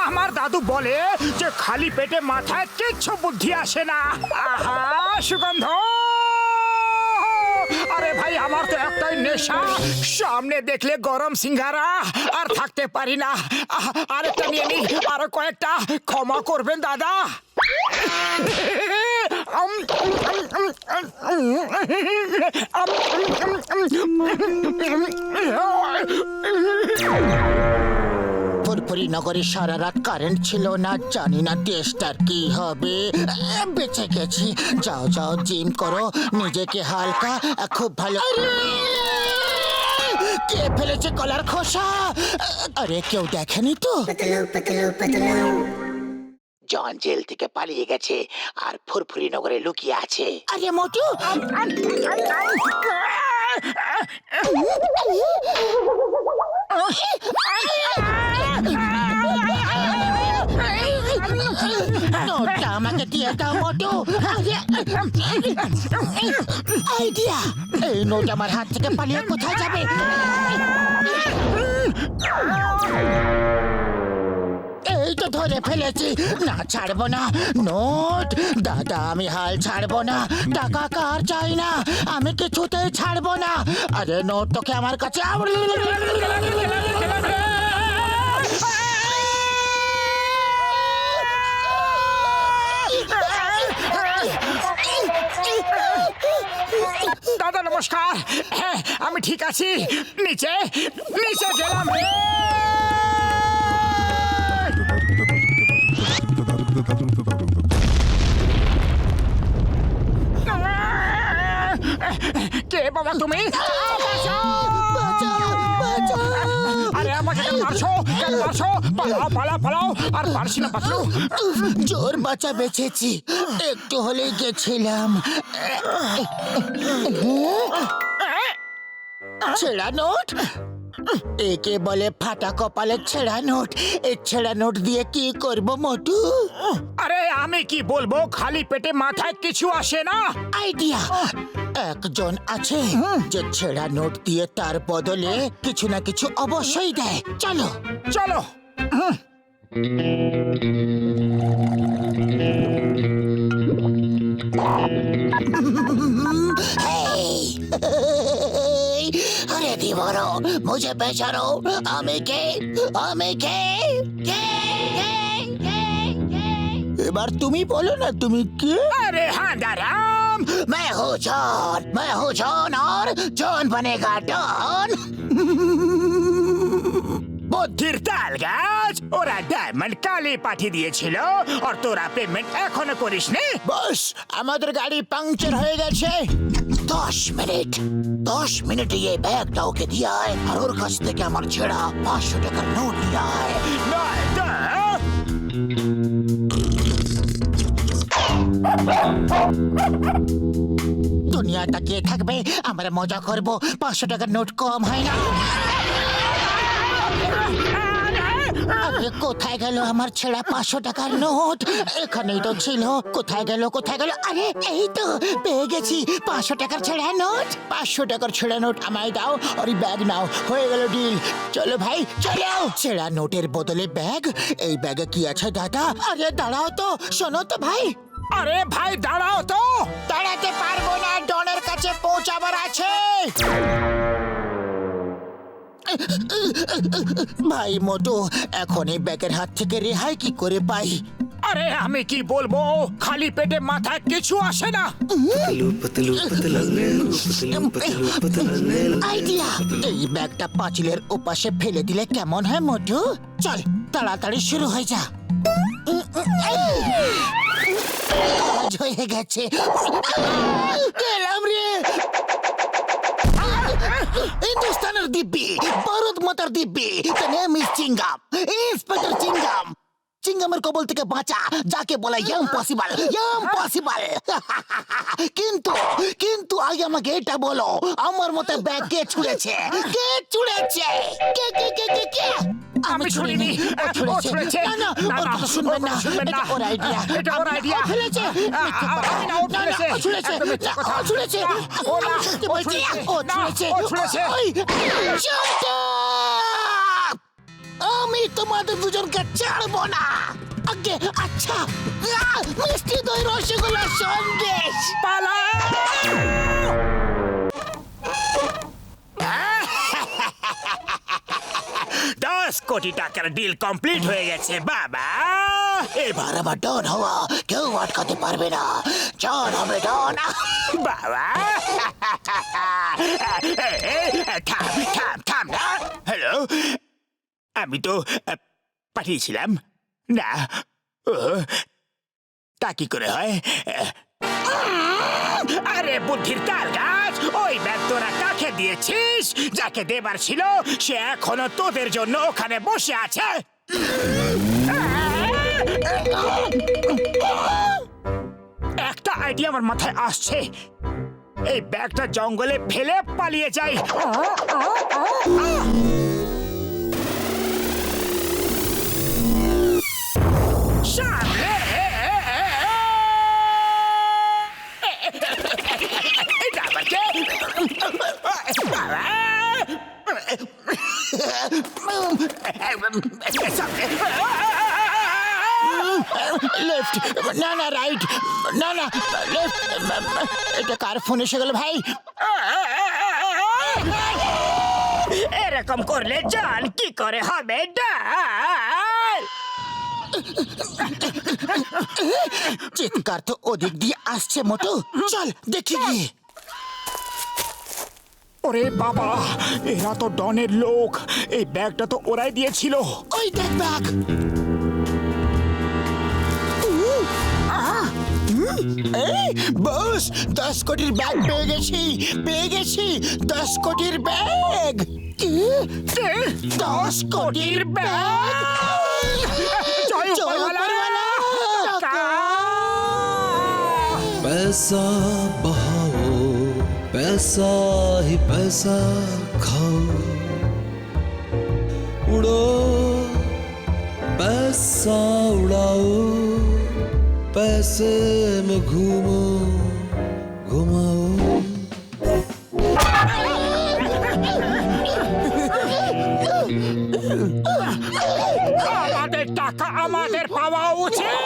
আমার দাদু বলে যে খালি পেটে মাথায় কিচ্ছু বুদ্ধি আসে না। আহা সুগন্ধ! আরে ভাই, আমার তো একটাই নেশা, সামনে দেখলে গরম সিঙ্গারা আর থাকতে পারি না। আরেকটা নিয়ে নি, আরো কয়েকটা। ক্ষমা করবেন দাদা। ফুরফুরি নগরে সারা রাত কারেন্ট ছিল না, জানি না দেশটার কি হবে। বেঁচে গেছি। যাও যাও, জিম করো, নিজেকে হালকা। খুব ভালো। কে ফেলেছে কলার খোসা? আরে কেউ দেখেনি তো? জন জেল থেকে পালিয়ে গেছে আর ফুরফুরি নগরে লুকিয়ে আছে। আরে মোটু, নোটটা আমাকে দিয়ে দাও মোটু। আইডিয়া! এই নোট আমার হাত থেকে পালিয়ে কোথায় যাবে? এই তো ধরে ফেলেছি। না, ছাড়বো না। নোট দাদা, আমি হাল ছাড়বো না। টাকা কার চাই না, আমি কিছুতেই ছাড়বো না। আরে নোট তোকে আমার কাছে। দাদা নমস্কার। হ্যাঁ, আমি ঠিক আছি। নিচে নিচে গেলাম রে। কে বাবা তুমি? আরে আমাকে কেন মারছো? কেন মারছো? পালাও পালাও পালাও। আর পারছি না বাঁচলো। জোর বাঁচা বেঁচেছি, একটু হলেই গেছিলাম। ছেঁড়া নোট? একে বলে ফাটা কপালের ছেঁড়া নোট। এই ছেঁড়া নোট দিয়ে কি করব মোটু? আরে আমি কি বলবো, খালি পেটে মাথায় কিছু আসে না। আইডিয়া! একজন আছে যে ছেঁড়া নোট দিয়ে তার বদলে কিছু না কিছু অবশ্যই দেয়। চলো চলো। अरे दीवारो, मुझे पहचानो। আমি কে? আমি কে? এবার তুমি বলো না তুমি কে? अरे हाँ दाराम, मैं हूँ जॉन और जॉन बनेगा डॉन। বুদ্ধির তাল গাছ। ওরা ডায়মন্ড কালি পাঠিয়ে দিয়েছিল আর তোরা পেমেন্ট এখনো করিসনি। বস, আমাদের গাড়ি পাংচার হয়ে গেছে। 10 মিনিটে এই ব্যাগটা ওকে দিয়ে আয় আর ওর কাছ থেকে আমার ছেঁড়া 500 টাকার নোট নিয়ে আয়। নয় তো দুনিয়া তাকিয়ে থাকবে, আমরা মজা করব। 500 টাকার নোট কম হয় না। আরে কোথায় গেল আমার ছেঁড়া 500 টাকার নোট? এখানেই তো ছিল। কোথায় গেল? আরে এই তো পেয়ে গেছি 500 টাকার ছেঁড়া নোট। 500 টাকার ছেঁড়া নোট আমায় দাও আর ব্যাগ নাও। হয়ে গেল ডিল। চলো ভাই, চলো। ছেঁড়া নোটের বদলে ব্যাগ। এই ব্যাগে কি আছে দাদা? আরে দাঁড়াও তো, শোনো তো ভাই। আরে ভাই দাঁড়াও তো। দাঁড়াতে পারবো না, ডনের কাছে পৌঁছাবার আছে। ভাই মোটু, এখন এই ব্যাগের হাত থেকে রেহাই কি করে পাই? আরে আমি কি বলবো, খালি পেটে মাথায় কিছু আসে না। আইডিয়া! এই ব্যাগটা পাঁচিলের ওপাশে ফেলে দিলে কেমন হয় মোটু? চল তাড়াতাড়ি শুরু হয়ে যা। কাজ হয়ে গেছে। গেলাম রে। হিন্দুস্তানের দিব্যি, ভারত মাতার দিব্যি। The name is Chingam, inspector Chingam. সিঙ্গামের কবল থেকে বাঁচা, যাকে বলে ইম্পসিবল, ইম্পসিবল। কিন্তু কিন্তু আগে আমাকে এটা বলো, আমার মতে ব্যাগ কে ছুঁড়েছে? কে ছুঁড়েছে? কে কে কে কে কে? আমি ছুঁড়িনি, ও ছুঁড়েছে। না না, ওর কথা শুনবেন না, এটা ওর আইডিয়া, এটা ওর আইডিয়া। ও ফেলেছে। আমি না, ও ফেলেছে। ও ছুঁড়েছে, একদম মিথ্যে কথা। ও ছুঁড়েছে, ও না, আমি সত্যি ও বলছি, ছুঁড়েছে। ও না, ছুঁড়েছে, ও ছুঁড়েছে। ওই, shut up! আমি তোমাদের দুজনকে ছাড়বো না। আগে আচ্ছা, মিষ্টি দই রসগোল্লা সন্দেশ। পালা! 10 কোটি টাকার ডিল কমপ্লিট হয়ে গেছে বাবা। এবার আমার ডন হওয়া কেউ আটকাতে পারবে না। ডন হবে ডন। বাবা থাম থাম থাম না। হ্যালো, আমি তো পাঠিয়েছিলাম না। ও, তা কি করে হয়? আরে বুদ্ধির তাল গাছ, ওই ব্যাগ তোরা কাকে দিয়েছিস? যাকে দেবার ছিল সে এখনো তোদের জন্য ওখানে বসে আছে। একটা আইডিয়া আমার মাথায় আসছে, এই ব্যাগটা জঙ্গলে ফেলে পালিয়ে যাই। সামনে এটা আবার কে? সামনে লেফট, না না রাইট, না না লেফট। এটা কার ফোন এসে গেল ভাই? এরকম করলে জান কি করে হবে ডাল? চিৎকার তো ওদিক দিয়ে আসছে মোটু, চল দেখি গিয়ে। ওরে বাবা, এরা তো ডনের লোক, এই ব্যাগটা তো ওরাই দিয়েছিল। ওই দেখ ব্যাগ। বস, 10 কোটির ব্যাগ পেয়ে গেছি, পেয়ে গেছি 10 কোটির ব্যাগ। 10 কোটির ব্যাগ। জয় উপরওয়ালা। पैसा बहाओ, पैसा ही पैसा खाओ, उड़ो पैसा उड़ाओ, पैसे में घूमो घुमाओ। আমাদের টাকা আমাদের পাওয়া উচিত।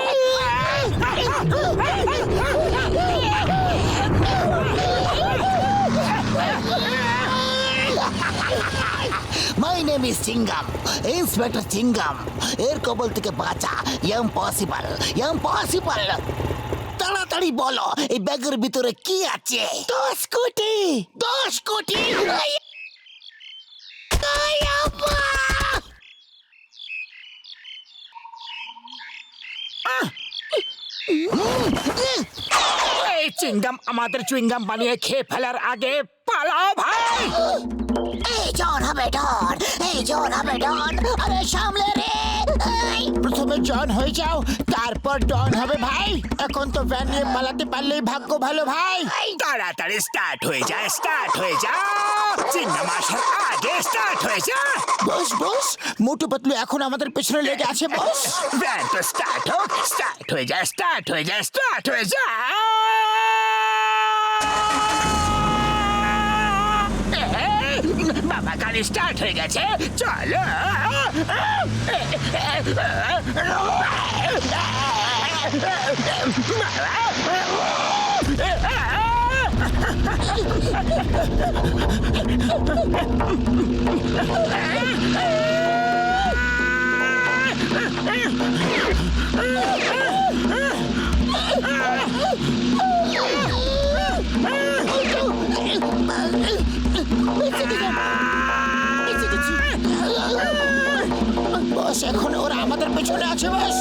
My name is Chingam, inspector Chingam. এর কবল থেকে বাঁচা ইম্পসিবল, ইম্পসিবল। তাড়াতাড়ি বলো, এই ব্যাগের ভিতরে কি আছে? 10 কোটি, 10 কোটি। এই চিংগাম আমাদের চুইংগাম বানিয়ে খেয়ে ফেলার আগে পালাও ভাই। এই জন হবে ডন, এই জন হবে ডন। আরে সামলে রে। প্রথমে জন হয়ে যাও, তারপর ডন হবে ভাই। এখন তো ভ্যান নিয়ে পালাতে পারলেই ভাগ্য ভালো ভাই। তাড়াতাড়ি স্টার্ট হয়ে যায়, স্টার্ট হয়ে যা। চিংগাম আসার আগে স্টার্ট হয়ে যা। বস বস, মোটু পাতলু এখন আমাদের পেছনে লেগে আছে বস। ভ্যান তো স্টার্ট হোক, স্টার্ট হয়ে যায়, স্টার্ট হয়ে যায়, স্টার্ট হয়ে যা। বাবা গাড়ি স্টার্ট হয়ে গেছে, চলো। বস এখন ওরা আমাদের পেছনে আছে বস।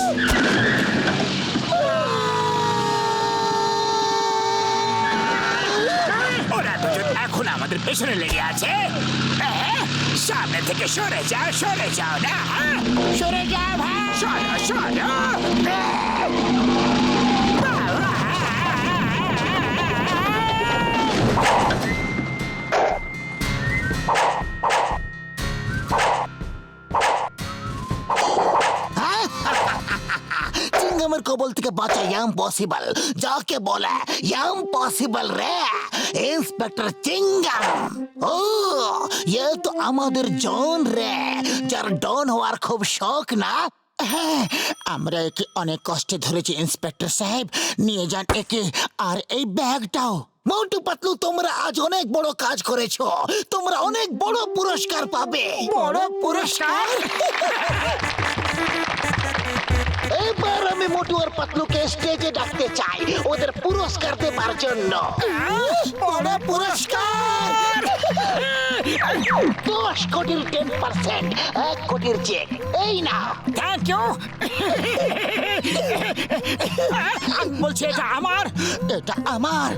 ওরা দুজন এখন আমাদের পেছনে লেগে আছে। সামনে থেকে সরে যাও না। সরে যা ভাই, সরা সরা চিংগামের কবল থেকে বাঁচা ইম্পসিবল, যাকে বলে ইম্পসিবল রে, ইন্সপেক্টর চিংগাম। ও ये তো আমাদের জন রে, যার ডন হওয়ার খুব শখ না। হ্যাঁ, আমরা একে অনেক কষ্টে ধরেছি ইন্সপেক্টর সাহেব, নিয়ে যান একে আর এই ব্যাগটাও। মোটু পাতলু, তোমরা আজ অনেক বড় কাজ করেছো, তোমরা অনেক বড় পুরস্কার পাবে। বড় পুরস্কার? এবার আমি মোটু আর পাতলুকে স্টেজে ডাকতে চাই ওদের পুরস্কার দেবার জন্য। বড় পুরস্কার 10 কোটির 10%, 1 কোটির চেক। এই না, থ্যাংক ইউ। বলছি এটা আমার, এটা আমার,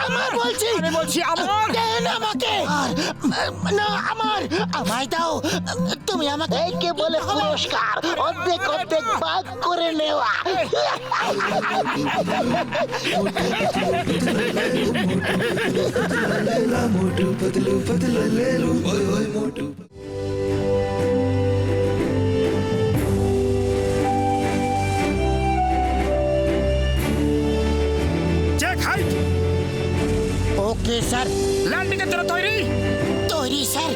আমার বলছি, আমি বলছি আমার। দেন আমাকে। আর না, আমার, আমায় দাও। তুমি আমাকে, একে বলে পুরস্কার, অর্ধেক অর্ধেক ভাগ করে নেওয়া। मोटू पतलू पतलू ले लो ओए ओए मोटू check height okay sir. Landing এর জন্য তৈরি? তৈরি স্যার।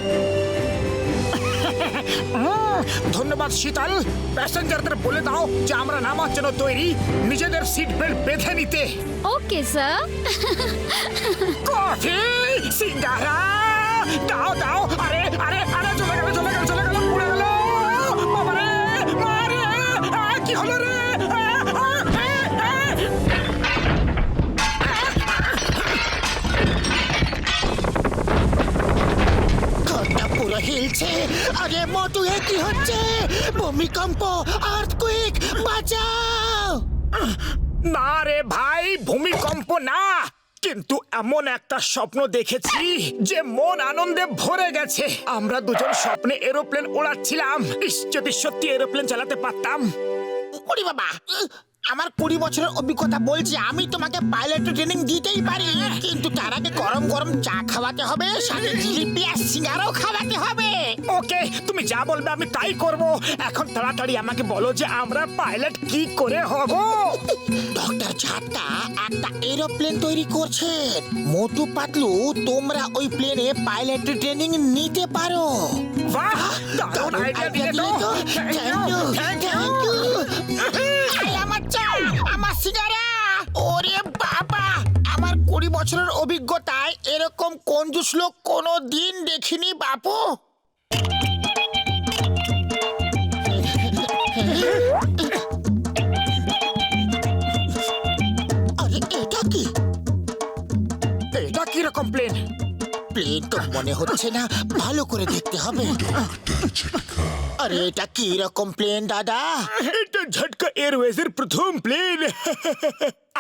ধন্যবাদ শীতল। প্যাসেঞ্জারদের বলে দাও যে আমরা নামার জন্য তৈরি, নিজেদের সিট বেল্ট বেঁধে নিতে। Okay sir. কফি, সিঙ্গারা দাও দাও। আরে আরে আরে, চলে গেল চলে গেল চলে গেল, পুড়ে গেল। বাবারে মারে, কি হলো রে? ঘরটা পুরো হিলছে। আরে মোটু, এ কি হচ্ছে? ভূমিকম্প, আর্থকুইক, বাঁচাও। না রে ভাই, ভূমিকম্প না, কিন্তু এমন একটা স্বপ্ন দেখেছি যে মন আনন্দে ভরে গেছে। আমরা দুজন স্বপ্নে এরোপ্লেন ওড়াচ্ছিলাম। ইস, যদি সত্যি এরোপ্লেন চালাতে পারতাম। ওরে বাবা, আমার 20 বছরের অভিজ্ঞতা বলছে আমি তোমাকে পাইলট ট্রেনিং দিতেই পারি, কিন্তু তার আগে গরম গরম চা খাওয়াতে হবে, সাথে জিলিপি আর সিঙ্গারাও খাওয়াতে হবে। ওকে, তুমি যা বলবে আমি তাই করব। এখন তাড়াতাড়ি আমাকে বলো যে আমরা পাইলট কি করে হব। ডক্টর ঝাটকা একটা এরোপ্লেন তৈরি করছে। মোটু পাতলু, তোমরা ওই প্লেনে পাইলট ট্রেনিং নিতে পারো। বাহ, দারুণ আইডিয়া দিলে তো। Thank you, thank you. আমার চা, আমার সিগারা। ওরে বাবা, আমার 20 বছরের অভিজ্ঞতায় এরকম কঞ্জুস লোক কোনো দিন দেখিনি বাপু। আরে এটা কি? এটা কি রকম প্লেন? প্লেন তো মনে হচ্ছে না, ভালো করে দেখতে হবে। আরে এটা কি রকম প্লেন দাদা? এটা ঝটকা এয়ারওয়েজের প্রথম প্লেন।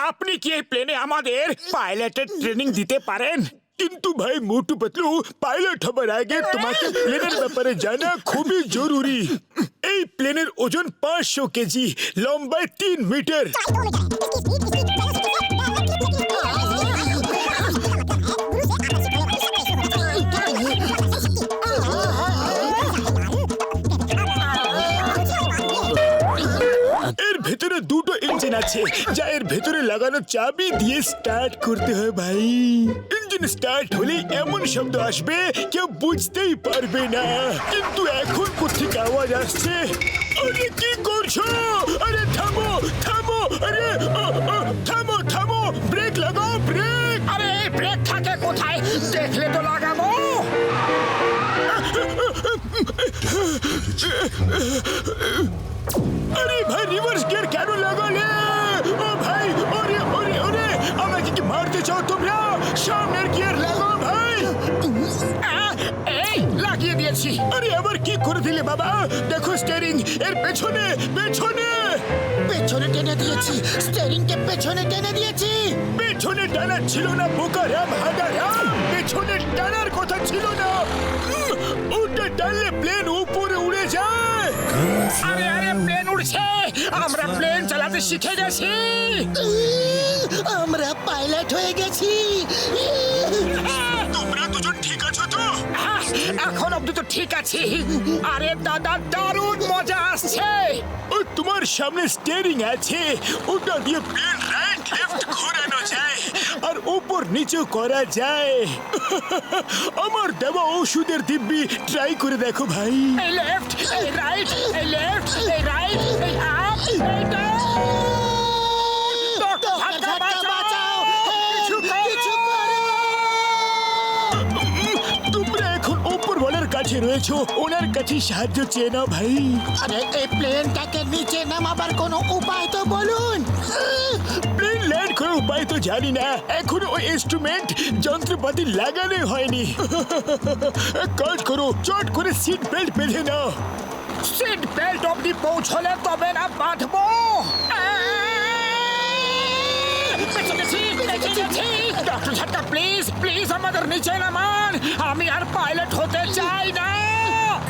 আপনি কি এই প্লেনে আমাদের পাইলটের ট্রেনিং দিতে পারেন? কিন্তু ভাই মোটু পাতলু, পাইলট হবার আগে তোমাকে প্লেনের ব্যাপারে জানা খুবই জরুরি। এই প্লেনের ওজন 500 কেজি, লম্বায় 3 মিটার। এর ভেতরে দুটো ইঞ্জিন আছে, যা এর ভেতরে লাগানো চাবি দিয়ে স্টার্ট করতে হয় ভাই। ইঞ্জিন স্টার্ট হলে এমন শব্দ আসবে কেউ বুঝতেই পারবে না। কিন্তু এখন কোত্থেকে আওয়াজ আসছে? আরে কি করছো? আরে থামো থামো, আরে থামো থামো, ব্রেক লাগাও, ব্রেক। আরে এই ব্রেক থাকে কোথায়? দেখলে তো লাগাবো। আরে ভাই, রিভার্স গিয়ার কেন লাগালে? ও ভাই, ওরে ওরে ওরে, আমাকে কি মারতে চাও তোমরা? সামনের গিয়ার লাগাও ভাই। এই লাগিয়ে দিয়েছি। দিয়েছি। আরে আবার কি করে দিলে বাবা? দেখো স্টিয়ারিং এর পেছনে পেছনে পেছনে টেনে দিয়েছি, স্টিয়ারিংকে পেছনে টেনে দিয়েছি। পেছনে টানা ছিল না বোকারাম হাদারাম, পেছনে টানার কথা ছিল না। ওটা টানলে প্লেন উপরে উড়ে যায়। আরে আরে প্লেন উড়ছে, আমরা প্লেন চালাতে শিখে গেছি। আমরা পাইলট হয়ে গেছি। তোমরা দুজন ঠিক আছো তো? এখন অব্দি তো ঠিক আছি। আরে দাদা দারুণ মজা আসছে। ও তোমার সামনে স্টিয়ারিং আছে, ওটা দিয়ে প্লেন রাইট লেফট ঘোরানো যায় আর উপর নিচে করা যায়। আমার দেওয়া ওষুধের দিব্যি ট্রাই করে দেখো ভাই। এই লেফট, এই রাইট, এই লেফট, এই রাইট, এই আপ, এই ডাউন। তোমরা এখন উপরওয়ালার কাছে রয়েছো, ওনার কাছে সাহায্য চেয়ে নাও ভাই। আরে এই প্লেনটাকে নিচে নামাবার কোনো উপায় তো বলুন। প্লেন ল্যান্ড করার উপায় তো জানি না, এখনো ওই ইনস্ট্রুমেন্ট যন্ত্রপাতি লাগানো হয়নি। এক কাজ করো, চট করে সিট বেল্ট বেঁধে নাও। সিট বেল্ট অবধি পৌঁছলে তবে না বাঁধবো। ডক্টর ঝটকা প্লিজ প্লিজ আমাদের নিচে নামান, আমি আর পাইলট হতে চাই না।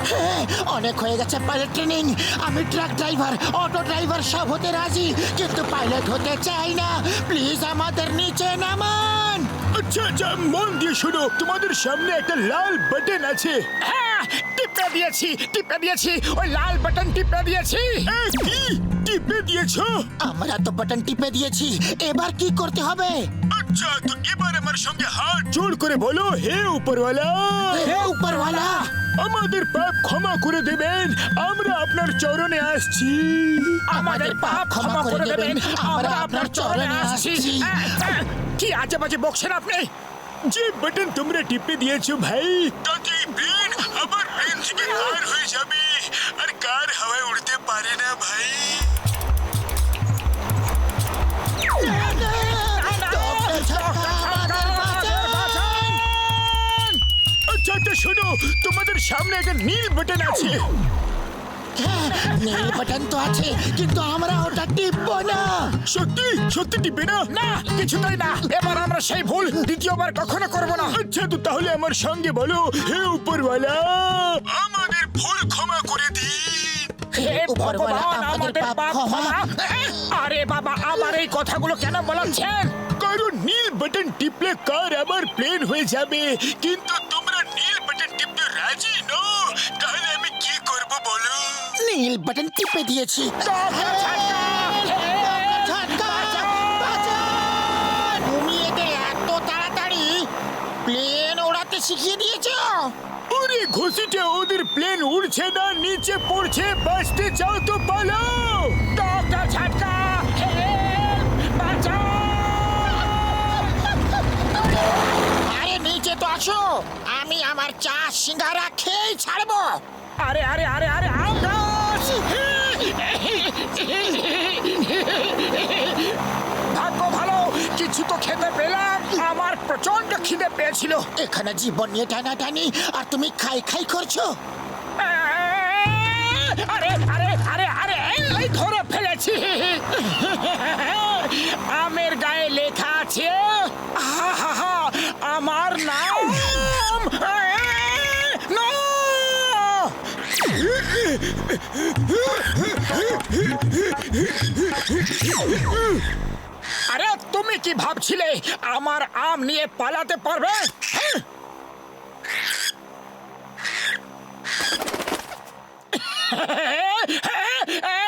হ্যাঁ, অনেক হয়ে গেছে পাইলট ট্রেনিং। আমি ট্রাক ড্রাইভার, অটো ড্রাইভার সব হতে রাজি, কিন্তু পাইলট হতে চাই না। প্লিজ আমাদের নিচে নামান। আচ্ছা আচ্ছা, মন দিয়ে শোনো, তোমাদের সামনে একটা লাল বাটন আছে। হ্যাঁ, টিপে দিয়েছি টিপে দিয়েছি, ওই লাল বাটন টিপে দিয়েছি। কি টিপে দিয়েছো? আমরা তো বাটন টিপে দিয়েছি, এবার কি করতে হবে? আচ্ছা, তো এবার আমার সঙ্গে হাত জোড় করে বলো, হে উপরওয়ালা, হে উপরওয়ালা, আমাদের পাপ ক্ষমা করে দেবেন, আমরা আপনার চরণে আসছি। আমাদের পাপ ক্ষমা করে দেবেন, আমরা আপনার চরণে আসছি। কি আজে বাজে বকছেন আপনি? যে বাটন তোমরা টিপে দিয়েছো ভাই, তাতে প্লেন আবার প্লেন থেকে কার হয়ে যাবে, আর কার হাওয়ায় উড়তে পারে না ভাই। আচ্ছা আচ্ছা শোনো, তোমাদের সামনে একটা নীল বাটন আছে। হ্যাঁ, নীল বাটন তো আছে, কিন্তু আমরা ওটা টিপবো না। সত্যি সত্যি টিপবে না? না, কিছুতেই না। এবার আমরা সেই ভুল দ্বিতীয়বার কখনো করব না। আচ্ছা, তো তাহলে আমার সঙ্গে বলো, হে উপরওয়ালা, আমাদের ভুল ক্ষমা করে দিন। হে উপরওয়ালা, ভগবান, আমাদের পাপ ক্ষমা। আরে বাবা, আবার এই কথাগুলো কেন বলাচ্ছেন? কারণ নীল বাটন টিপলে কার আবার প্লেন হয়ে যাবে, কিন্তু তোমরা নীল বাটন টিপতে রাজি নও, তাহলে আমি কি করব বলো? নীল বাটন টিপে দিয়েছি। তুমি এদের এত তাড়াতাড়ি প্লেন ওড়াতে শিখিয়ে দিয়েছো? ওরে ঘুষিটা, ওদের প্লেন উড়ছে না, নিচে পড়ছে, বাঁচতে চাও তো পালাও। ডক্টর ঝটকা, বাঁচাও। আরে নিচে তো আসো, আমি আমার চা সিঙ্গারা খেয়ে ছাড়বো। আরে আরে আরে আরে আকাশ! ভাগ্য ভালো, কিছু তো খেতে পেলাম, আমার প্রচন্ড খিদে পেয়েছিল। এখানে জীবন নিয়ে টানাটানি, আর তুমি খাই খাই করছো। আরে আরে আরে আরে, এই ধরে ফেলেছি। আমের গায়ে লেখা আছে, আহা, আমার নাম। না! আরে তুমি কি ভাবছিলে আমার আম নিয়ে পালাতে পারবে?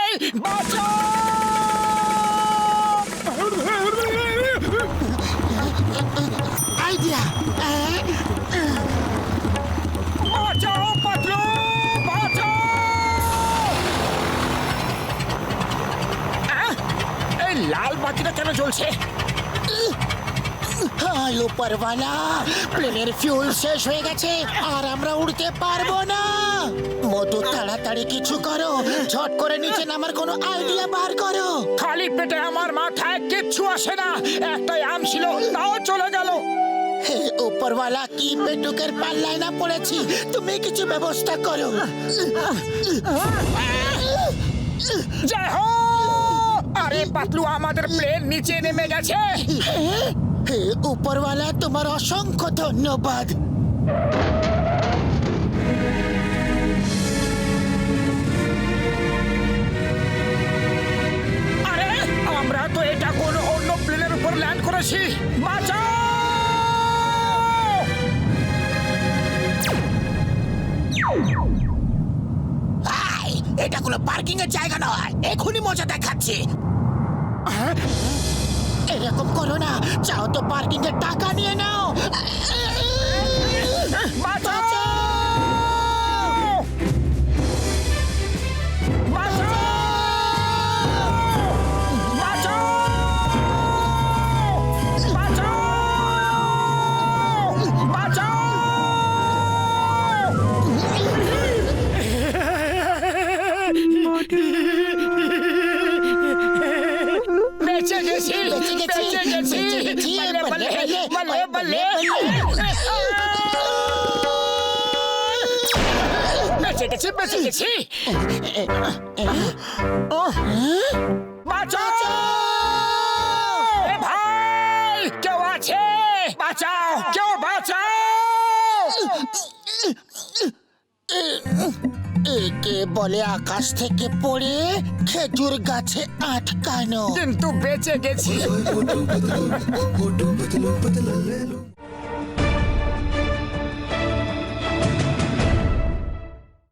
এই বাঁচাও! আইডিয়া। বাঁচাও পাতলু, বাঁচাও! এই লাল বাতিটা কেন জ্বলছে? হাই উপরওয়ালা, প্লেনের ফিউল শেষ হয়ে গেছে, আর আমরা উড়তে পারবো না। মধু, তাড়াতাড়ি কিছু করো, ঝট করে নিচে নামার কোনো আইডিয়া বার করো। খালি পেটে আমার মাথায় কিচ্ছু আসে না, একটাই আম ছিল, তাও চলে গেল। হে উপরওয়ালা, কি পেটুকের পাল্লায় না পড়েছি, তুমি কিছু ব্যবস্থা করো। জয় হো! আরে পাতলু, আমাদের প্লেন নিচে নেমে গেছে। হে উপরওয়ালা, তোমার অসংখ্য ধন্যবাদ। আরে আমরা তো এটা কোনো অন্য প্লেনের উপর ল্যান্ড করেছি। বাঁচাও! আই, এটা কোনো পার্কিং এর জায়গা নয়, এখনই মজা দেখাচ্ছি। এরকম করো না, চাও তো পার্কিং এর টাকা নিয়ে নাও। বাঁচাও! বাঁচাও! বাঁচাও! বাঁচাও! বাঁচাও! বেঁচে গেছি, বেঁচে গেছি, বেঁচে গেছি। বেঁচে গেছি। বল্লে, বল্লে, বল্লে, বল্লে। বেঁচে গেছি, বেঁচে গেছি। বাঁচাও! এ ভাই, কেউ আছে? বাঁচাও, কেউ বাঁচাও! একে বলে আকাশ থেকে পড়ে খেজুর গাছে আটকানো। কিন্তু বেঁচে গেছি। मोटू पतलू पतला ले लो।